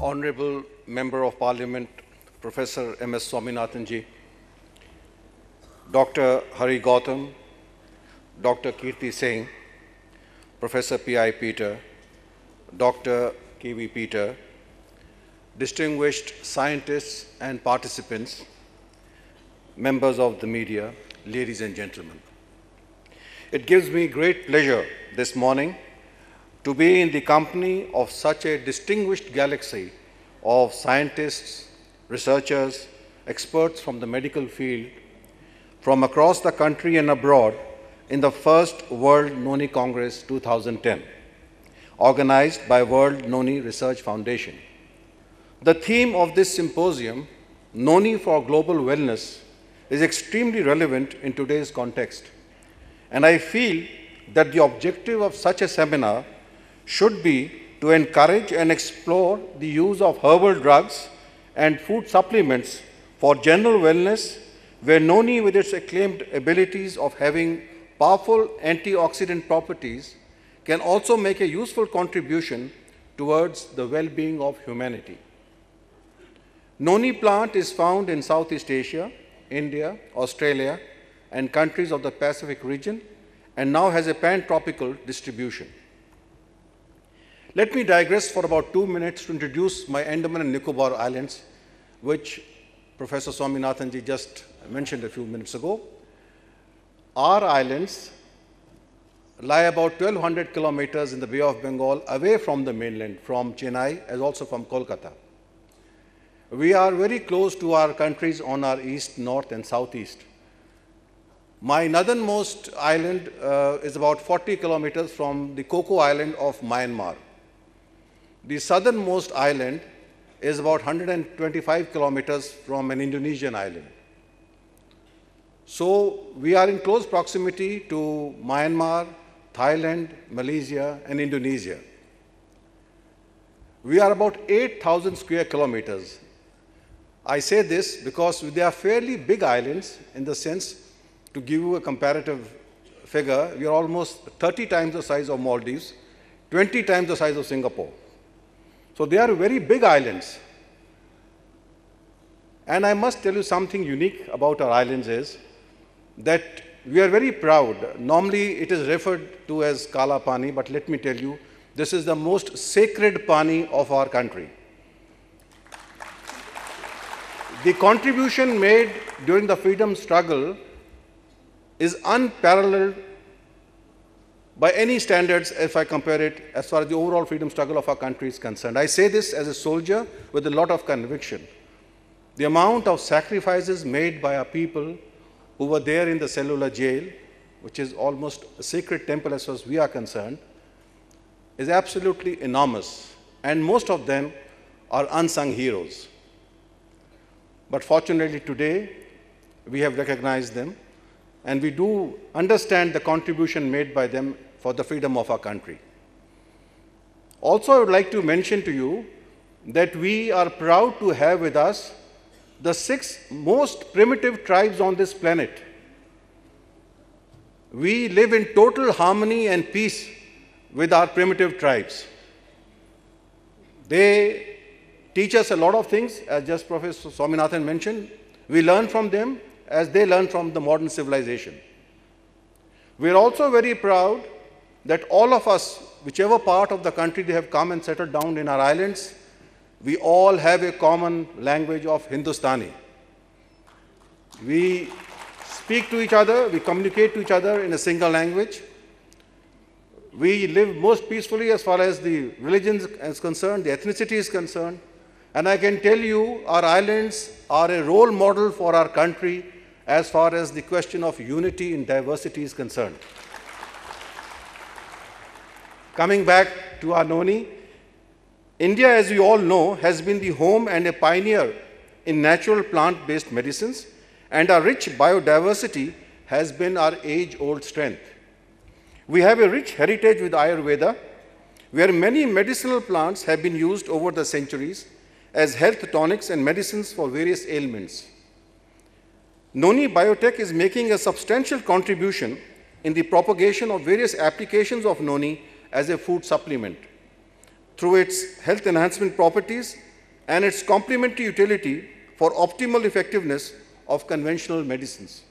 Honorable Member of Parliament, Professor M.S. Swaminathan ji, Dr. Hari Gautam, Dr. Kirti Singh, Professor p.i.peter, Dr. p.i.peter, distinguished scientists and participants, members of the media, ladies and gentlemen. It gives me great pleasure this morning to be in the company of such a distinguished galaxy of scientists, researchers, experts from the medical field from across the country and abroad in the first World Noni Congress 2010, organized by World Noni Research Foundation. The theme of this symposium, Noni for Global Wellness, is extremely relevant in today's context. And I feel that the objective of such a seminar should be to encourage and explore the use of herbal drugs and food supplements for general wellness, where Noni, with its acclaimed abilities of having powerful antioxidant properties, can also make a useful contribution towards the well-being of humanity. Noni plant is found in Southeast Asia, India, Australia, and countries of the Pacific region, and now has a pan-tropical distribution. Let me digress for about 2 minutes to introduce my Andaman and Nicobar Islands, which Professor Swaminathan ji just mentioned a few minutes ago. Our islands lie about 1,200 kilometers in the Bay of Bengal, away from the mainland, from Chennai as also from Kolkata. We are very close to our countries on our east, north, and southeast. My northernmost island is about 40 kilometers from the Coco Island of Myanmar. The southernmost island is about 125 kilometers from an Indonesian island. So we are in close proximity to Myanmar, Thailand, Malaysia, and Indonesia. We are about 8,000 square kilometers. I say this because they are fairly big islands in the sense, to give you a comparative figure, we are almost 30 times the size of Maldives, 20 times the size of Singapore. So they are very big islands. And I must tell you something unique about our islands is that we are very proud. Normally it is referred to as Kala Pani, but let me tell you, this is the most sacred Pani of our country. The contribution made during the freedom struggle is unparalleled by any standards if I compare it as far as the overall freedom struggle of our country is concerned. I say this as a soldier with a lot of conviction. The amount of sacrifices made by our people who were there in the cellular jail, which is almost a sacred temple as far as we are concerned, is absolutely enormous. And most of them are unsung heroes. But fortunately today, we have recognized them, and we do understand the contribution made by them for the freedom of our country. Also, I would like to mention to you that we are proud to have with us the 6 most primitive tribes on this planet. We live in total harmony and peace with our primitive tribes. They teach us a lot of things, as just Professor Swaminathan mentioned. We learn from them as they learn from the modern civilization. We are also very proud that all of us, whichever part of the country they have come and settled down in our islands, we all have a common language of Hindustani. We speak to each other, we communicate to each other in a single language. We live most peacefully as far as the religion is concerned, the ethnicity is concerned. And I can tell you, our islands are a role model for our country as far as the question of unity in diversity is concerned. Coming back to our Noni, India, as we all know, has been the home and a pioneer in natural plant-based medicines, and our rich biodiversity has been our age-old strength. We have a rich heritage with Ayurveda, where many medicinal plants have been used over the centuries as health tonics and medicines for various ailments. Noni Biotech is making a substantial contribution in the propagation of various applications of Noni as a food supplement. Through its health enhancement properties, and its complementary utility for optimal effectiveness of conventional medicines.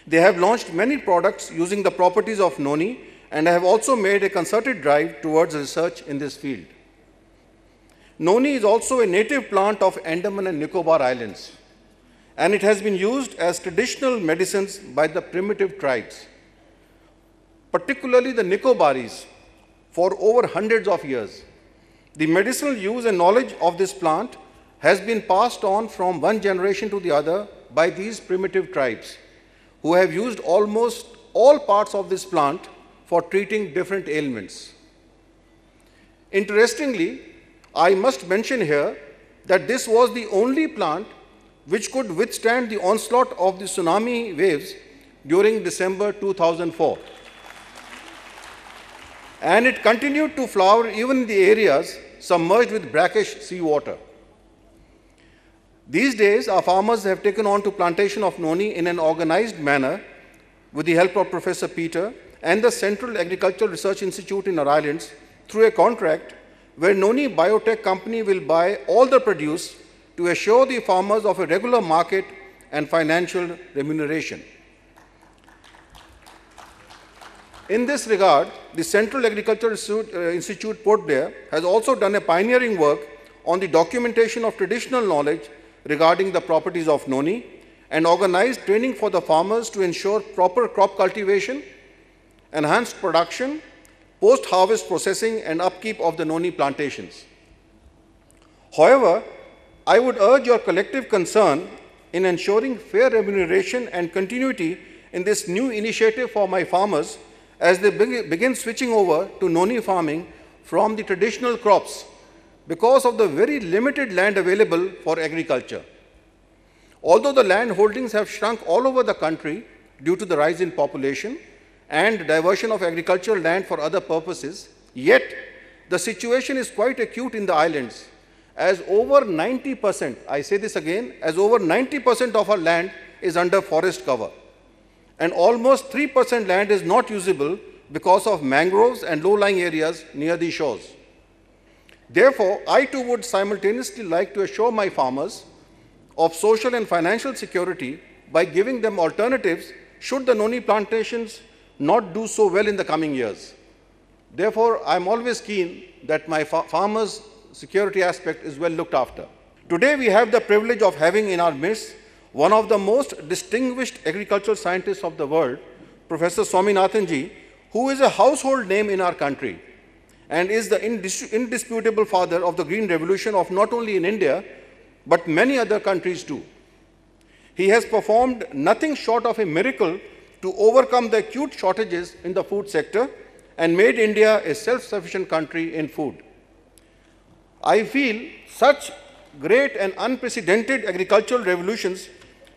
They have launched many products using the properties of Noni and have also made a concerted drive towards research in this field. Noni is also a native plant of Andaman and Nicobar Islands, and it has been used as traditional medicines by the primitive tribes, particularly the Nicobaris, for over hundreds of years. The medicinal use and knowledge of this plant has been passed on from one generation to the other by these primitive tribes, who have used almost all parts of this plant for treating different ailments. Interestingly, I must mention here that this was the only plant which could withstand the onslaught of the tsunami waves during December 2004. And it continued to flower even in the areas submerged with brackish seawater. These days, our farmers have taken on to plantation of Noni in an organized manner with the help of Professor Peter and the Central Agricultural Research Institute in our islands through a contract where Noni Biotech Company will buy all the produce to assure the farmers of a regular market and financial remuneration. In this regard, the Central Agricultural Institute Port Blair has also done a pioneering work on the documentation of traditional knowledge regarding the properties of Noni and organized training for the farmers to ensure proper crop cultivation, enhanced production, post-harvest processing and upkeep of the Noni plantations. However, I would urge your collective concern in ensuring fair remuneration and continuity in this new initiative for my farmers as they begin switching over to Noni farming from the traditional crops because of the very limited land available for agriculture. Although the land holdings have shrunk all over the country due to the rise in population and diversion of agricultural land for other purposes, yet the situation is quite acute in the islands, as over 90%, I say this again, as over 90% of our land is under forest cover, and almost 3% land is not usable because of mangroves and low-lying areas near the shores. Therefore, I too would simultaneously like to assure my farmers of social and financial security by giving them alternatives should the Noni plantations not do so well in the coming years. Therefore, I am always keen that my farmers' security aspect is well looked after. Today, we have the privilege of having in our midst one of the most distinguished agricultural scientists of the world, Professor Swaminathanji, who is a household name in our country and is the indisputable father of the Green Revolution of not only in India, but many other countries too. He has performed nothing short of a miracle to overcome the acute shortages in the food sector and made India a self-sufficient country in food. I feel such great and unprecedented agricultural revolutions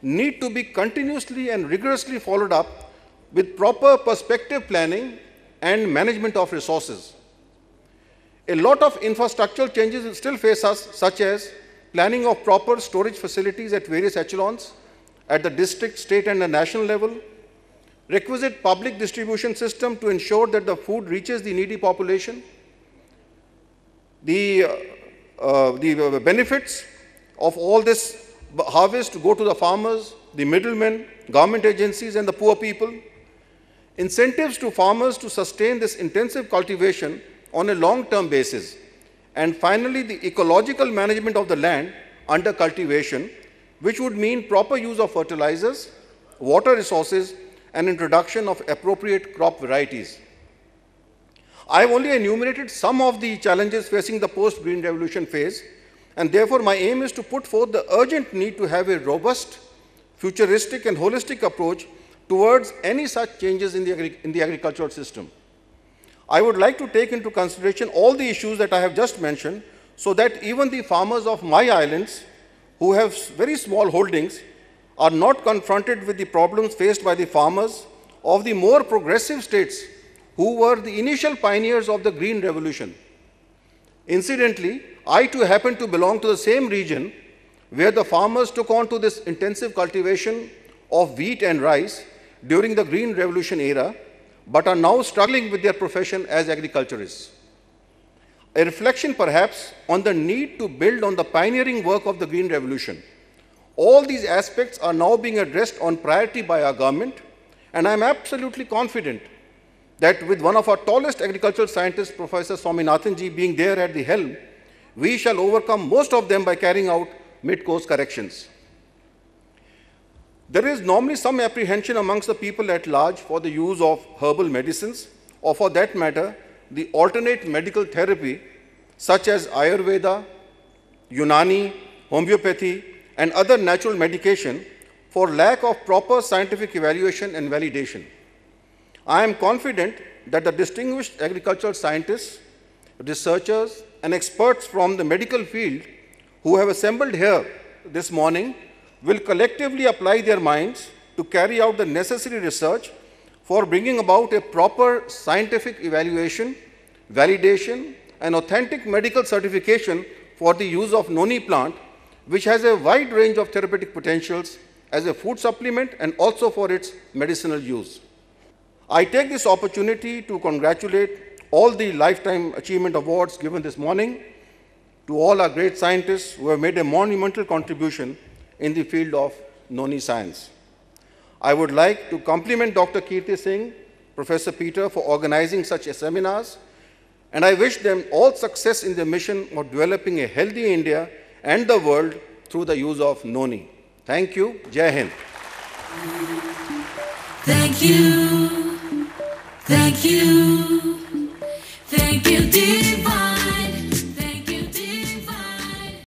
need to be continuously and rigorously followed up with proper perspective planning and management of resources. A lot of infrastructural changes will still face us, such as planning of proper storage facilities at various echelons at the district, state and the national level, requisite public distribution system to ensure that the food reaches the needy population, the benefits of all this harvest to go to the farmers, the middlemen, government agencies and the poor people, incentives to farmers to sustain this intensive cultivation on a long-term basis, and finally the ecological management of the land under cultivation, which would mean proper use of fertilizers, water resources and introduction of appropriate crop varieties. I have only enumerated some of the challenges facing the post-Green Revolution phase, and therefore my aim is to put forth the urgent need to have a robust, futuristic and holistic approach towards any such changes in the agricultural system. I would like to take into consideration all the issues that I have just mentioned so that even the farmers of my islands who have very small holdings are not confronted with the problems faced by the farmers of the more progressive states who were the initial pioneers of the Green Revolution. Incidentally, I too happen to belong to the same region where the farmers took on to this intensive cultivation of wheat and rice during the Green Revolution era, but are now struggling with their profession as agriculturists. a reflection perhaps on the need to build on the pioneering work of the Green Revolution. All these aspects are now being addressed on priority by our government, and I am absolutely confident that with one of our tallest agricultural scientists, Professor Swaminathanji, being there at the helm, we shall overcome most of them by carrying out mid-course corrections. There is normally some apprehension amongst the people at large for the use of herbal medicines, or for that matter, the alternate medical therapy such as Ayurveda, Unani, homeopathy, and other natural medication for lack of proper scientific evaluation and validation. I am confident that the distinguished agricultural scientists, researchers, and experts from the medical field who have assembled here this morning will collectively apply their minds to carry out the necessary research for bringing about a proper scientific evaluation, validation, and authentic medical certification for the use of noni plant, which has a wide range of therapeutic potentials as a food supplement and also for its medicinal use. I take this opportunity to congratulate all the Lifetime Achievement Awards given this morning to all our great scientists who have made a monumental contribution in the field of noni science. I would like to compliment Dr. Kirti Singh, Professor Peter for organizing such seminars, and I wish them all success in their mission of developing a healthy India and the world through the use of noni. Thank you. Jai Hind. Thank you. Thank you. Thank you, Divine.